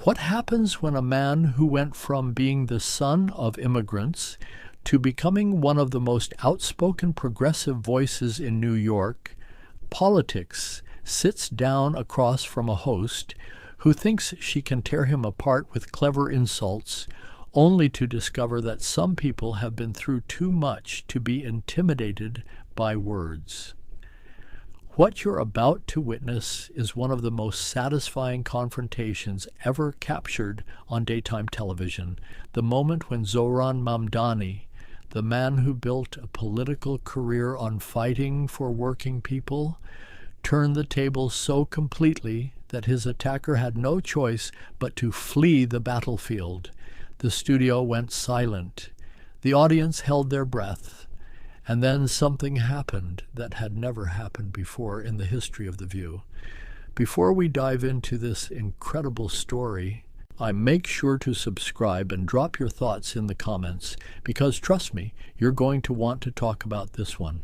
What happens when a man who went from being the son of immigrants to becoming one of the most outspoken progressive voices in New York, politics, sits down across from a host who thinks she can tear him apart with clever insults, only to discover that some people have been through too much to be intimidated by words? What you're about to witness is one of the most satisfying confrontations ever captured on daytime television, the moment when Zohran Mamdani, the man who built a political career on fighting for working people, turned the tables so completely that his attacker had no choice but to flee the battlefield. The studio went silent. The audience held their breath. And then something happened that had never happened before in the history of The View. Before we dive into this incredible story, I make sure to subscribe and drop your thoughts in the comments, because trust me, you're going to want to talk about this one.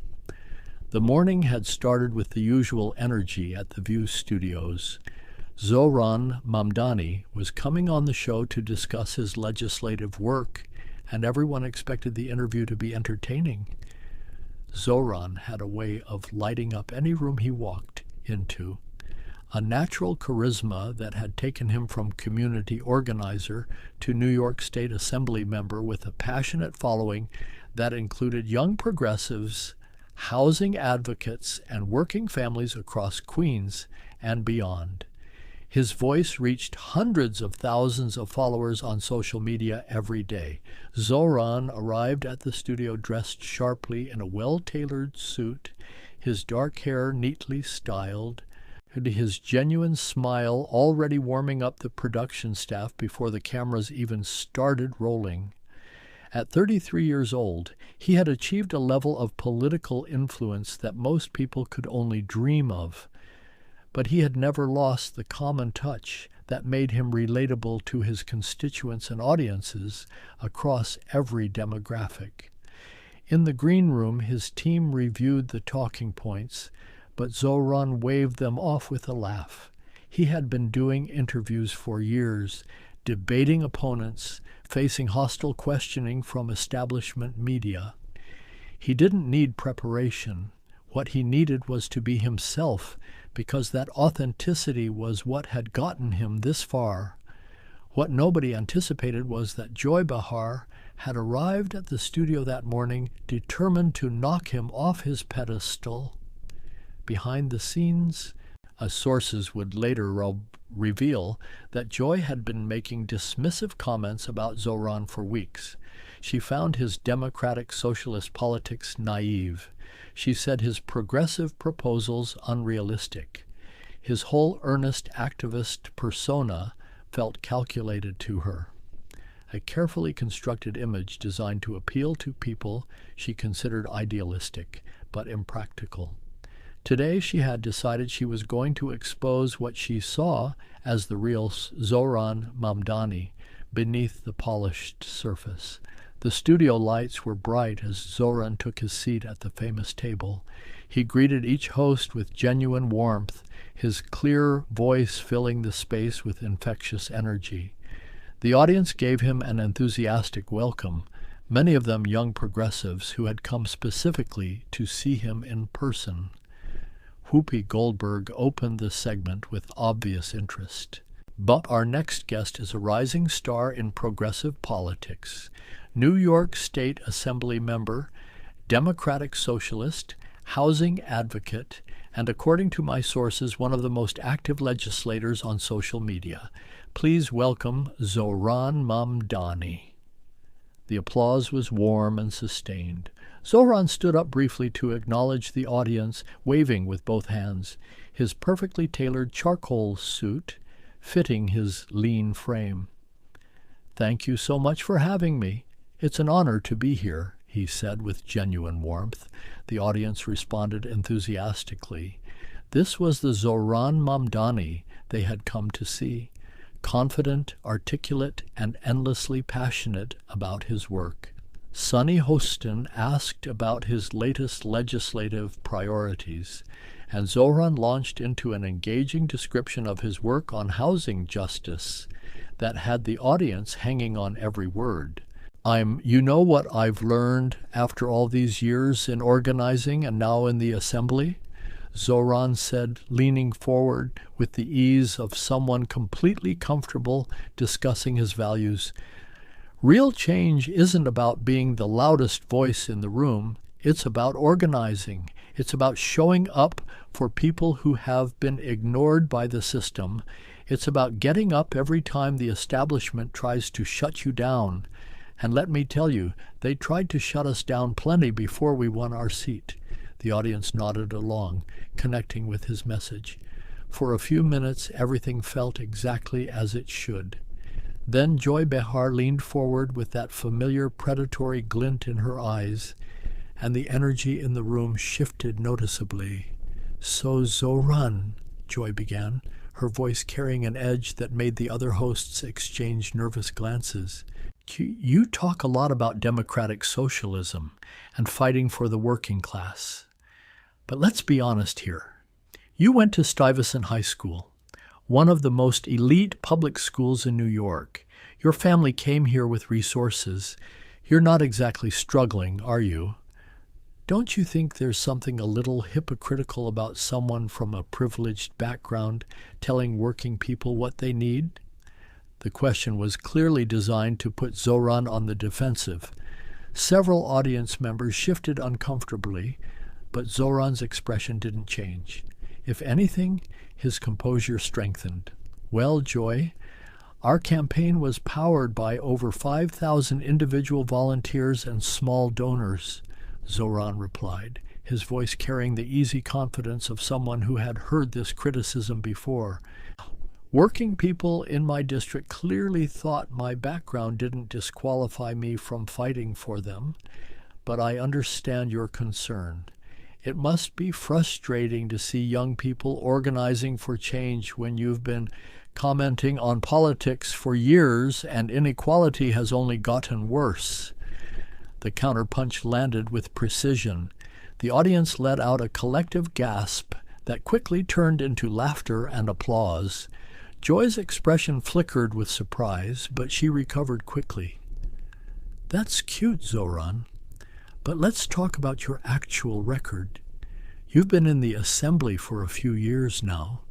The morning had started with the usual energy at the View studios. Zohran Mamdani was coming on the show to discuss his legislative work, and everyone expected the interview to be entertaining. Zohran had a way of lighting up any room he walked into. A natural charisma that had taken him from community organizer to New York State Assembly member with a passionate following that included young progressives, housing advocates, and working families across Queens and beyond. His voice reached hundreds of thousands of followers on social media every day. Zohran arrived at the studio dressed sharply in a well-tailored suit, his dark hair neatly styled, his genuine smile already warming up the production staff before the cameras even started rolling. At 33 years old, he had achieved a level of political influence that most people could only dream of. But he had never lost the common touch that made him relatable to his constituents and audiences across every demographic. In the green room, his team reviewed the talking points, but Zohran waved them off with a laugh. He had been doing interviews for years, debating opponents, facing hostile questioning from establishment media. He didn't need preparation. What he needed was to be himself, because that authenticity was what had gotten him this far. What nobody anticipated was that Joy Behar had arrived at the studio that morning, determined to knock him off his pedestal. Behind the scenes, as sources would later reveal, that Joy had been making dismissive comments about Zohran for weeks. She found his democratic socialist politics naive. She said his progressive proposals unrealistic. His whole earnest activist persona felt calculated to her. A carefully constructed image designed to appeal to people she considered idealistic, but impractical. Today she had decided she was going to expose what she saw as the real Zohran Mamdani beneath the polished surface. The studio lights were bright as Zohran took his seat at the famous table. He greeted each host with genuine warmth, his clear voice filling the space with infectious energy. The audience gave him an enthusiastic welcome, many of them young progressives who had come specifically to see him in person. Whoopi Goldberg opened the segment with obvious interest. But our next guest is a rising star in progressive politics. New York State Assembly member, Democratic Socialist, housing advocate, and according to my sources, one of the most active legislators on social media. Please welcome Zohran Mamdani. The applause was warm and sustained. Zohran stood up briefly to acknowledge the audience, waving with both hands, his perfectly tailored charcoal suit fitting his lean frame. "Thank you so much for having me. It's an honor to be here," he said with genuine warmth. The audience responded enthusiastically. This was the Zohran Mamdani they had come to see, confident, articulate, and endlessly passionate about his work. Sonny Hostin asked about his latest legislative priorities, and Zohran launched into an engaging description of his work on housing justice. that had the audience hanging on every word. You know what I've learned after all these years in organizing and now in the assembly? Zoran said, leaning forward with the ease of someone completely comfortable discussing his values. Real change isn't about being the loudest voice in the room. It's about organizing. It's about showing up for people who have been ignored by the system. It's about getting up every time the establishment tries to shut you down. And let me tell you, they tried to shut us down plenty before we won our seat. The audience nodded along, connecting with his message. For a few minutes, everything felt exactly as it should. Then Joy Behar leaned forward with that familiar predatory glint in her eyes, and the energy in the room shifted noticeably. "So, Zoran," Joy began, her voice carrying an edge that made the other hosts exchange nervous glances. "You talk a lot about democratic socialism and fighting for the working class. But let's be honest here. You went to Stuyvesant High School, one of the most elite public schools in New York. Your family came here with resources. You're not exactly struggling, are you? Don't you think there's something a little hypocritical about someone from a privileged background telling working people what they need?" The question was clearly designed to put Zoran on the defensive. Several audience members shifted uncomfortably, but Zoran's expression didn't change. If anything, his composure strengthened. "Well, Joy, our campaign was powered by over 5,000 individual volunteers and small donors," Zoran replied, his voice carrying the easy confidence of someone who had heard this criticism before. "Working people in my district clearly thought my background didn't disqualify me from fighting for them, but I understand your concern. It must be frustrating to see young people organizing for change when you've been commenting on politics for years and inequality has only gotten worse." The counterpunch landed with precision. The audience let out a collective gasp that quickly turned into laughter and applause. Joy's expression flickered with surprise, but she recovered quickly. "That's cute, Zoran. But let's talk about your actual record. You've been in the assembly for a few years now.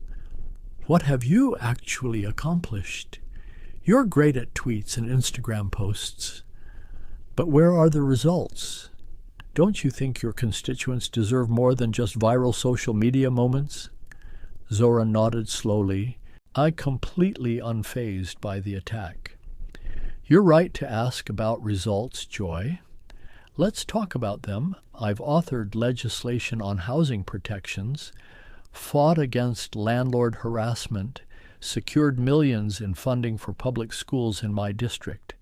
What have you actually accomplished? You're great at tweets and Instagram posts. But where are the results? Don't you think your constituents deserve more than just viral social media moments?" Zoran nodded slowly, completely unfazed by the attack. "You're right to ask about results, Joy. Let's talk about them. I've authored legislation on housing protections, fought against landlord harassment, secured millions in funding for public schools in my district,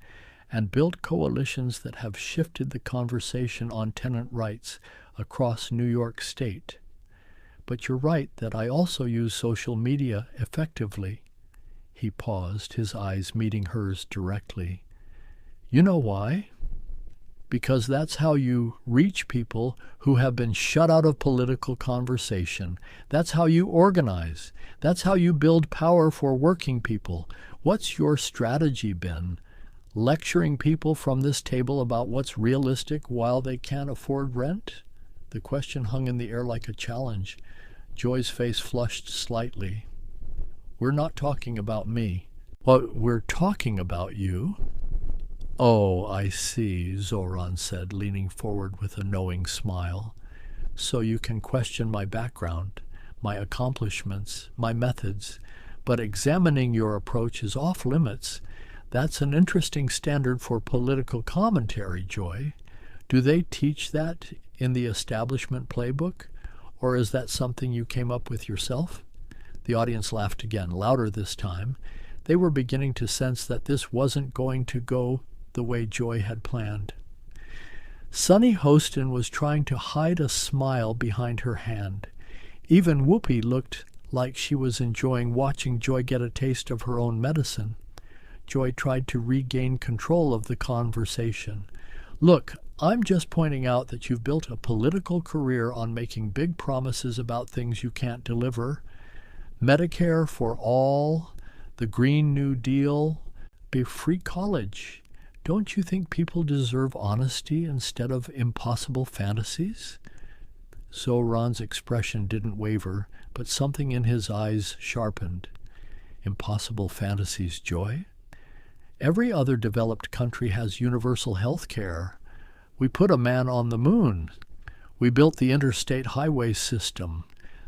and built coalitions that have shifted the conversation on tenant rights across New York State. But you're right that I also use social media effectively." He paused, his eyes meeting hers directly. "You know why? Because that's how you reach people who have been shut out of political conversation. That's how you organize. That's how you build power for working people. What's your strategy been? Lecturing people from this table about what's realistic while they can't afford rent?" The question hung in the air like a challenge. Joy's face flushed slightly. "We're not talking about me." "Well, we're talking about you." "Oh, I see," Zoran said, leaning forward with a knowing smile. "So you can question my background, my accomplishments, my methods, but examining your approach is off limits. That's an interesting standard for political commentary, Joy. Do they teach that in the establishment playbook, or is that something you came up with yourself?" The audience laughed again, louder this time. They were beginning to sense that this wasn't going to go the way Joy had planned. Sunny Hostin was trying to hide a smile behind her hand. Even Whoopi looked like she was enjoying watching Joy get a taste of her own medicine. Joy tried to regain control of the conversation. "Look, I'm just pointing out that you've built a political career on making big promises about things you can't deliver. Medicare for all, the Green New Deal, be free college. Don't you think people deserve honesty instead of impossible fantasies? Zoran's expression didn't waver, but something in his eyes sharpened. Impossible fantasies, Joy? Every other developed country has universal health care. We put a man on the moon. We built the interstate highway system.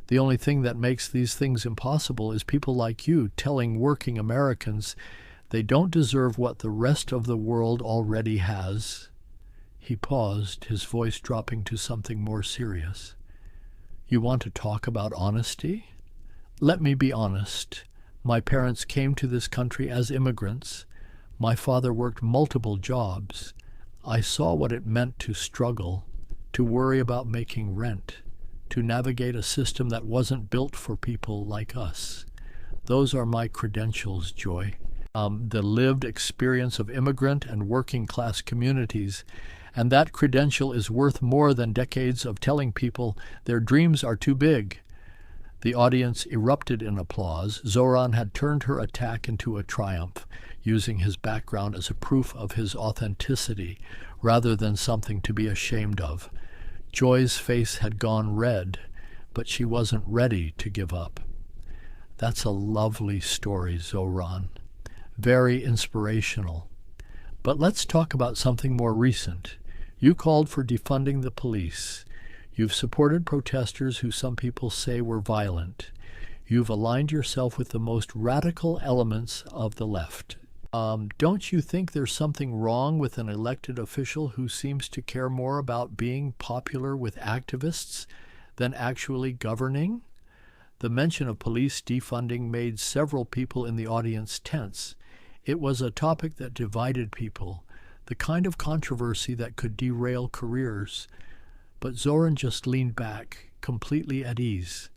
The only thing that makes these things impossible is people like you telling working Americans they don't deserve what the rest of the world already has. He paused, his voice dropping to something more serious. You want to talk about honesty? Let me be honest. My parents came to this country as immigrants. My father worked multiple jobs. I saw what it meant to struggle, to worry about making rent, to navigate a system that wasn't built for people like us. Those are my credentials, Joy. The lived experience of immigrant and working class communities, and that credential is worth more than decades of telling people their dreams are too big. The audience erupted in applause. Zoran had turned her attack into a triumph, using his background as a proof of his authenticity rather than something to be ashamed of. Joy's face had gone red, but she wasn't ready to give up. That's a lovely story, Zoran. Very inspirational. But let's talk about something more recent. You called for defunding the police. You've supported protesters who some people say were violent. You've aligned yourself with the most radical elements of the left. Don't you think there's something wrong with an elected official who seems to care more about being popular with activists than actually governing? The mention of police defunding made several people in the audience tense. It was a topic that divided people, the kind of controversy that could derail careers. But Zoran just leaned back, completely at ease.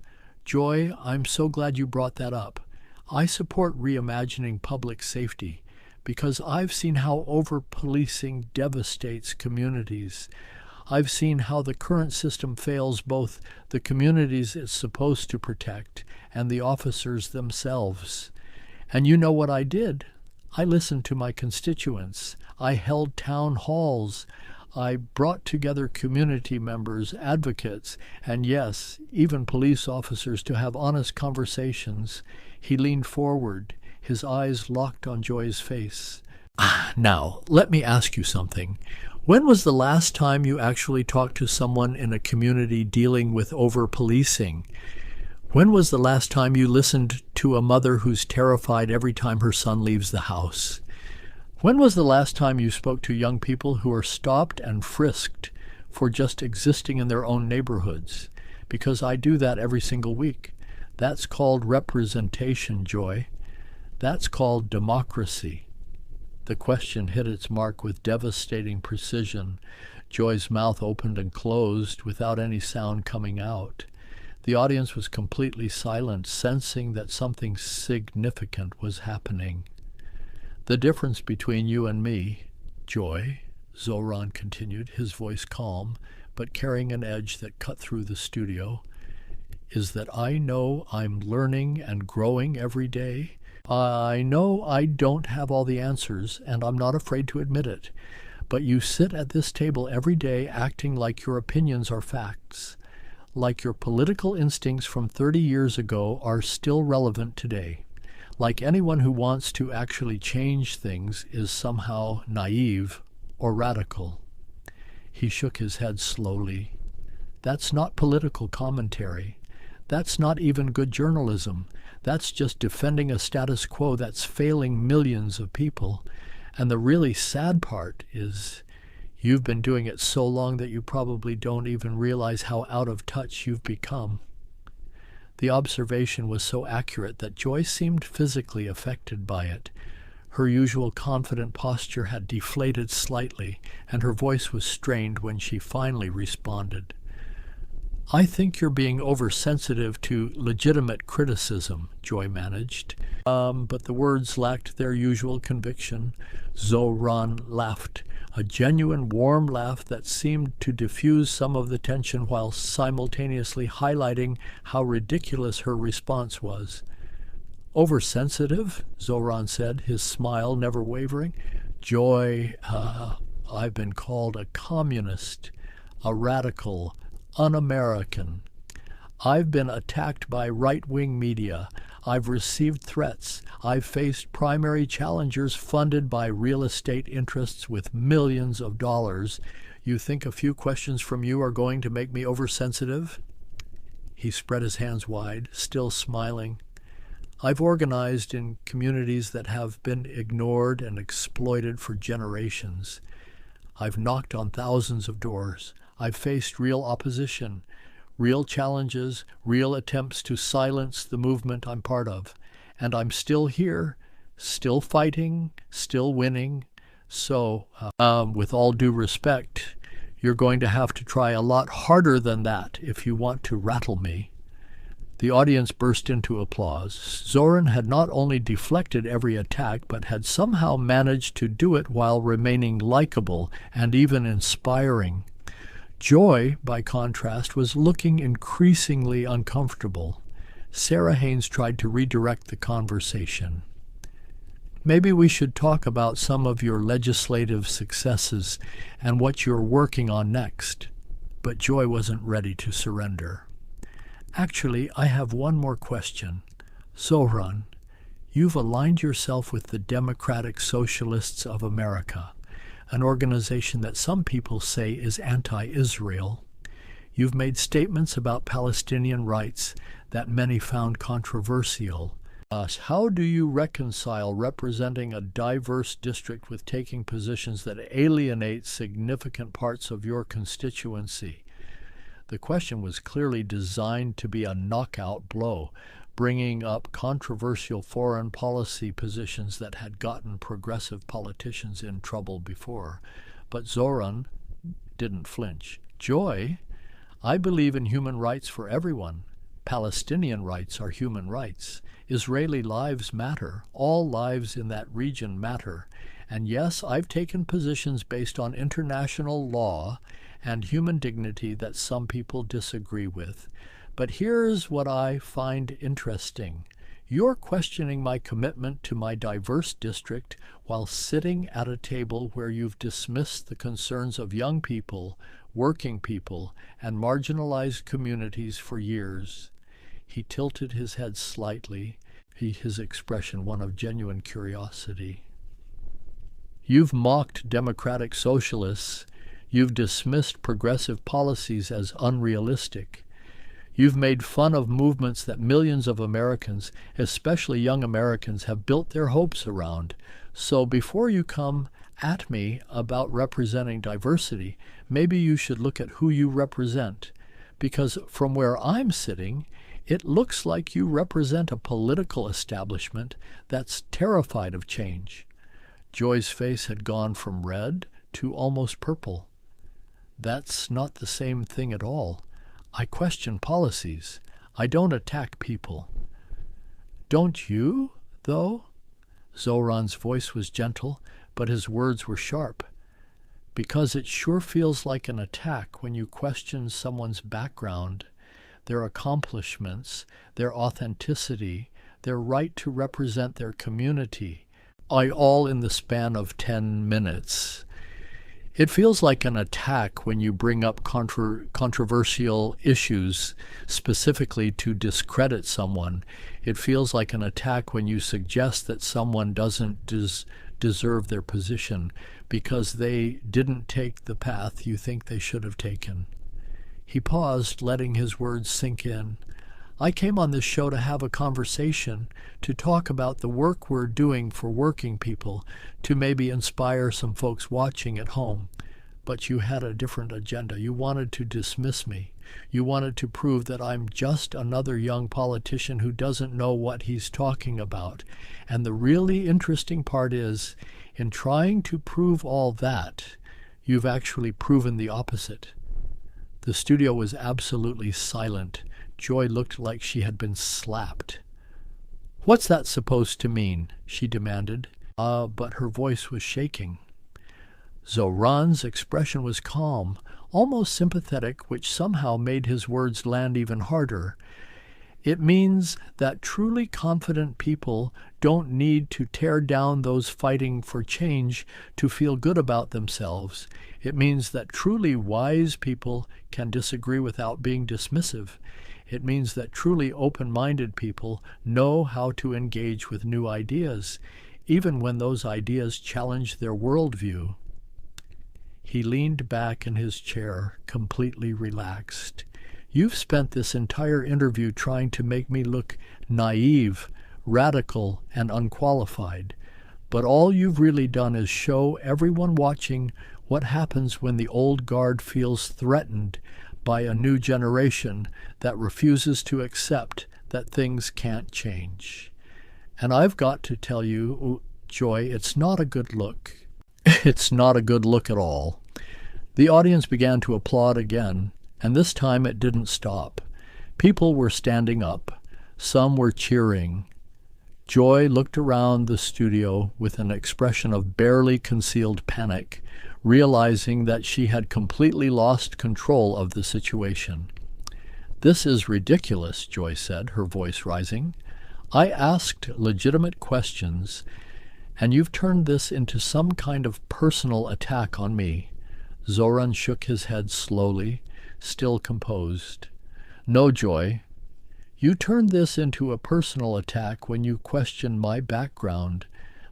Joy, I'm so glad you brought that up. I support reimagining public safety because I've seen how over-policing devastates communities. I've seen how the current system fails both the communities it's supposed to protect and the officers themselves. And you know what I did? I listened to my constituents. I held town halls. I brought together community members, advocates, and yes, even police officers to have honest conversations. He leaned forward, his eyes locked on Joy's face. Now, let me ask you something. When was the last time you actually talked to someone in a community dealing with over-policing? When was the last time you listened to a mother who's terrified every time her son leaves the house? When was the last time you spoke to young people who are stopped and frisked for just existing in their own neighborhoods? Because I do that every single week. That's called representation, Joy. That's called democracy. The question hit its mark with devastating precision. Joy's mouth opened and closed without any sound coming out. The audience was completely silent, sensing that something significant was happening. The difference between you and me, Joy, Zoran continued, his voice calm, but carrying an edge that cut through the studio, is that I know I'm learning and growing every day. I know I don't have all the answers, and I'm not afraid to admit it. But you sit at this table every day acting like your opinions are facts, like your political instincts from 30 years ago are still relevant today, like anyone who wants to actually change things is somehow naive or radical. He shook his head slowly. That's not political commentary. That's not even good journalism. That's just defending a status quo that's failing millions of people. And the really sad part is you've been doing it so long that you probably don't even realize how out of touch you've become. The observation was so accurate that Joy seemed physically affected by it. Her usual confident posture had deflated slightly, and her voice was strained when she finally responded. I think you're being oversensitive to legitimate criticism, Joy managed. But the words lacked their usual conviction. Zoran laughed, a genuine warm laugh that seemed to diffuse some of the tension while simultaneously highlighting how ridiculous her response was. Oversensitive, Zoran said, his smile never wavering. Joy, I've been called a communist, a radical, un-American. I've been attacked by right-wing media. I've received threats. I've faced primary challengers funded by real estate interests with millions of dollars. You think a few questions from you are going to make me oversensitive? He spread his hands wide, still smiling. I've organized in communities that have been ignored and exploited for generations. I've knocked on thousands of doors. I've faced real opposition, real challenges, real attempts to silence the movement I'm part of. And I'm still here, still fighting, still winning. So, with all due respect, you're going to have to try a lot harder than that if you want to rattle me. The audience burst into applause. Zoran had not only deflected every attack, but had somehow managed to do it while remaining likable and even inspiring. Joy, by contrast, was looking increasingly uncomfortable. Sarah Haynes tried to redirect the conversation. Maybe we should talk about some of your legislative successes and what you're working on next. But Joy wasn't ready to surrender. Actually, I have one more question. Zoran, you've aligned yourself with the Democratic Socialists of America, an organization that some people say is anti-Israel. You've made statements about Palestinian rights that many found controversial. How do you reconcile representing a diverse district with taking positions that alienate significant parts of your constituency? The question was clearly designed to be a knockout blow, bringing up controversial foreign policy positions that had gotten progressive politicians in trouble before. But Zoran didn't flinch. Joy, I believe in human rights for everyone. Palestinian rights are human rights. Israeli lives matter. All lives in that region matter. And yes, I've taken positions based on international law and human dignity that some people disagree with. But here's what I find interesting. You're questioning my commitment to my diverse district while sitting at a table where you've dismissed the concerns of young people, working people, and marginalized communities for years. He tilted his head slightly, his expression one of genuine curiosity. You've mocked democratic socialists. You've dismissed progressive policies as unrealistic. You've made fun of movements that millions of Americans, especially young Americans, have built their hopes around. So before you come at me about representing diversity, maybe you should look at who you represent. Because from where I'm sitting, it looks like you represent a political establishment that's terrified of change. Joy's face had gone from red to almost purple. That's not the same thing at all. I question policies. I don't attack people. Don't you, though? Zoran's voice was gentle, but his words were sharp. Because it sure feels like an attack when you question someone's background, their accomplishments, their authenticity, their right to represent their community, all in the span of 10 minutes. It feels like an attack when you bring up controversial issues specifically to discredit someone. It feels like an attack when you suggest that someone doesn't deserve their position because they didn't take the path you think they should have taken. He paused, letting his words sink in. I came on this show to have a conversation, to talk about the work we're doing for working people, to maybe inspire some folks watching at home. But you had a different agenda. You wanted to dismiss me. You wanted to prove that I'm just another young politician who doesn't know what he's talking about. And the really interesting part is, in trying to prove all that, you've actually proven the opposite. The studio was absolutely silent. Joy looked like she had been slapped. What's that supposed to mean? She demanded. But her voice was shaking. Zoran's expression was calm, almost sympathetic, which somehow made his words land even harder. It means that truly confident people don't need to tear down those fighting for change to feel good about themselves. It means that truly wise people can disagree without being dismissive. It means that truly open-minded people know how to engage with new ideas, even when those ideas challenge their worldview. He leaned back in his chair, completely relaxed. You've spent this entire interview trying to make me look naive, radical, and unqualified. But all you've really done is show everyone watching what happens when the old guard feels threatened by a new generation that refuses to accept that things can't change. And I've got to tell you, Joy, it's not a good look. It's not a good look at all. The audience began to applaud again, and this time it didn't stop. People were standing up. Some were cheering. Joy looked around the studio with an expression of barely concealed panic, realizing that she had completely lost control of the situation. "This is ridiculous," Joy said, her voice rising. "I asked legitimate questions, and you've turned this into some kind of personal attack on me." Zoran shook his head slowly, still composed. "No, Joy. You turned this into a personal attack when you questioned my background,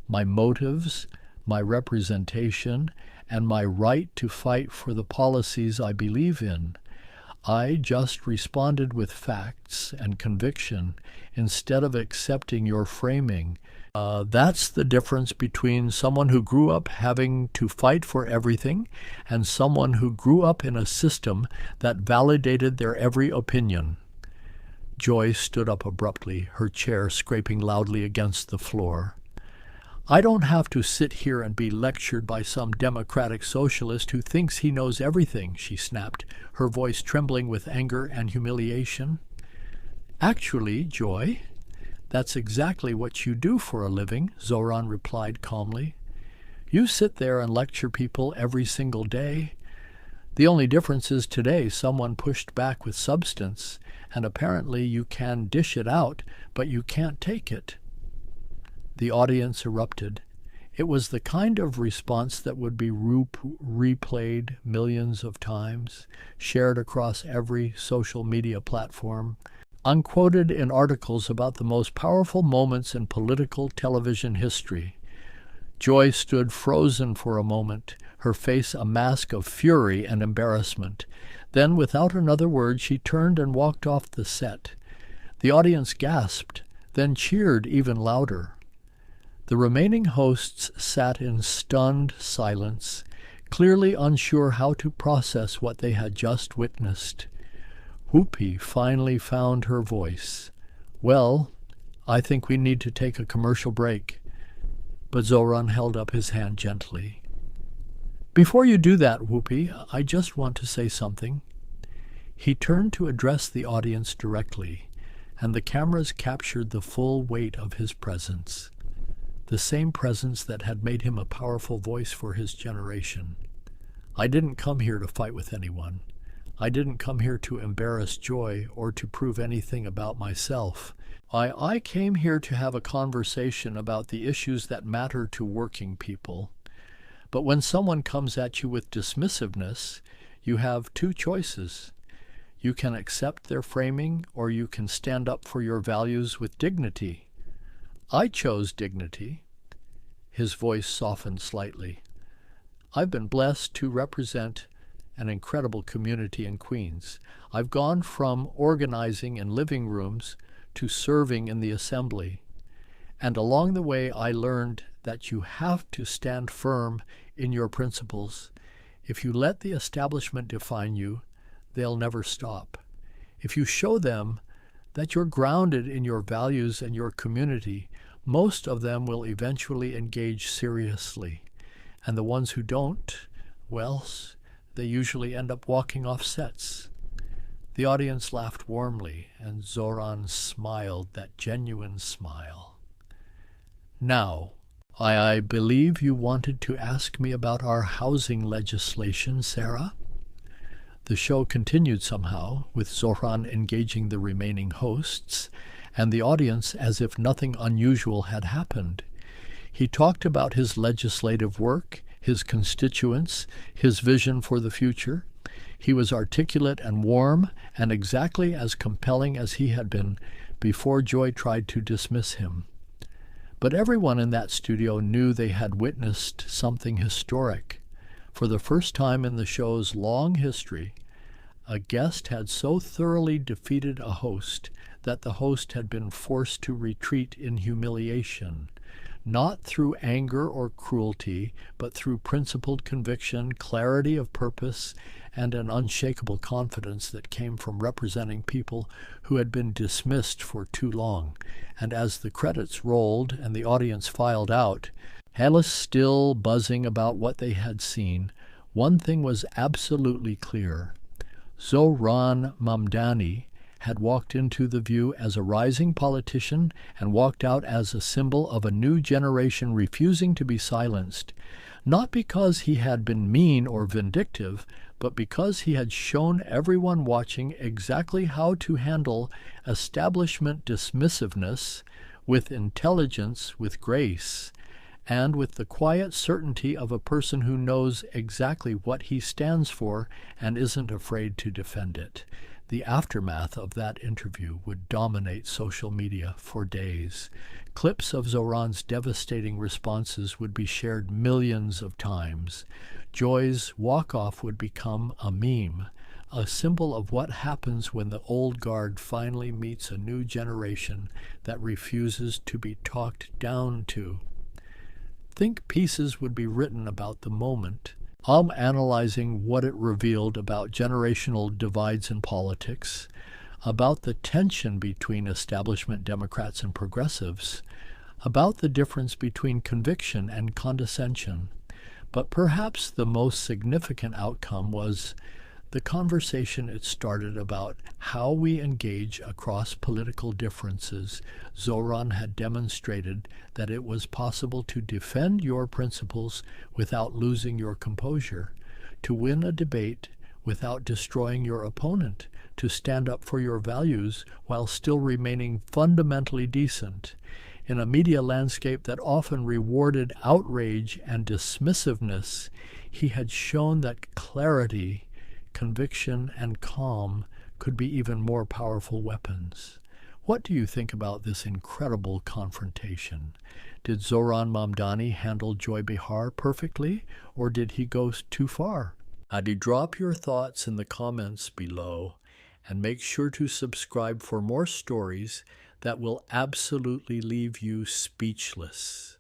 my motives, my representation, and my right to fight for the policies I believe in. I just responded with facts and conviction instead of accepting your framing. That's the difference between someone who grew up having to fight for everything and someone who grew up in a system that validated their every opinion." Joy stood up abruptly, her chair scraping loudly against the floor. "I don't have to sit here and be lectured by some democratic socialist who thinks he knows everything," she snapped, her voice trembling with anger and humiliation. "Actually, Joy, that's exactly what you do for a living," Zoran replied calmly. "You sit there and lecture people every single day. The only difference is today someone pushed back with substance, and apparently you can dish it out, but you can't take it." The audience erupted. It was the kind of response that would be replayed millions of times, shared across every social media platform, unquoted in articles about the most powerful moments in political television history. Joy stood frozen for a moment, her face a mask of fury and embarrassment. Then, without another word, she turned and walked off the set. The audience gasped, then cheered even louder. The remaining hosts sat in stunned silence, clearly unsure how to process what they had just witnessed. Whoopi finally found her voice. "Well, I think we need to take a commercial break." But Zoran held up his hand gently. "Before you do that, Whoopi, I just want to say something." He turned to address the audience directly, and the cameras captured the full weight of his presence, the same presence that had made him a powerful voice for his generation. "I didn't come here to fight with anyone. I didn't come here to embarrass Joy or to prove anything about myself. I came here to have a conversation about the issues that matter to working people. But when someone comes at you with dismissiveness, you have two choices. You can accept their framing, or you can stand up for your values with dignity. I chose dignity." His voice softened slightly. "I've been blessed to represent an incredible community in Queens. I've gone from organizing in living rooms to serving in the assembly. And along the way, I learned that you have to stand firm in your principles. If you let the establishment define you, they'll never stop. If you show them that you're grounded in your values and your community, most of them will eventually engage seriously. And the ones who don't, well, they usually end up walking off sets." The audience laughed warmly, and Zoran smiled that genuine smile. "Now, I believe you wanted to ask me about our housing legislation, Sarah?" The show continued somehow, with Zoran engaging the remaining hosts and the audience as if nothing unusual had happened. He talked about his legislative work, his constituents, his vision for the future. He was articulate and warm, and exactly as compelling as he had been before Joy tried to dismiss him. But everyone in that studio knew they had witnessed something historic. For the first time in the show's long history, a guest had so thoroughly defeated a host that the host had been forced to retreat in humiliation, not through anger or cruelty, but through principled conviction, clarity of purpose, and an unshakable confidence that came from representing people who had been dismissed for too long. And as the credits rolled and the audience filed out, Hellas still buzzing about what they had seen, one thing was absolutely clear. Zoran Mamdani had walked into the view as a rising politician and walked out as a symbol of a new generation refusing to be silenced, not because he had been mean or vindictive, but because he had shown everyone watching exactly how to handle establishment dismissiveness with intelligence, with grace, and with the quiet certainty of a person who knows exactly what he stands for and isn't afraid to defend it. The aftermath of that interview would dominate social media for days. Clips of Zoran's devastating responses would be shared millions of times. Joy's walk-off would become a meme, a symbol of what happens when the old guard finally meets a new generation that refuses to be talked down to. Think pieces would be written about the moment, analyzing what it revealed about generational divides in politics, about the tension between establishment Democrats and progressives, about the difference between conviction and condescension. But perhaps the most significant outcome was the conversation it started about how we engage across political differences. Zoran had demonstrated that it was possible to defend your principles without losing your composure, to win a debate without destroying your opponent, to stand up for your values while still remaining fundamentally decent. In a media landscape that often rewarded outrage and dismissiveness, he had shown that clarity, conviction, and calm could be even more powerful weapons. What do you think about this incredible confrontation? Did Zoran Mamdani handle Joy Behar perfectly, or did he go too far? Drop your thoughts in the comments below, and make sure to subscribe for more stories that will absolutely leave you speechless.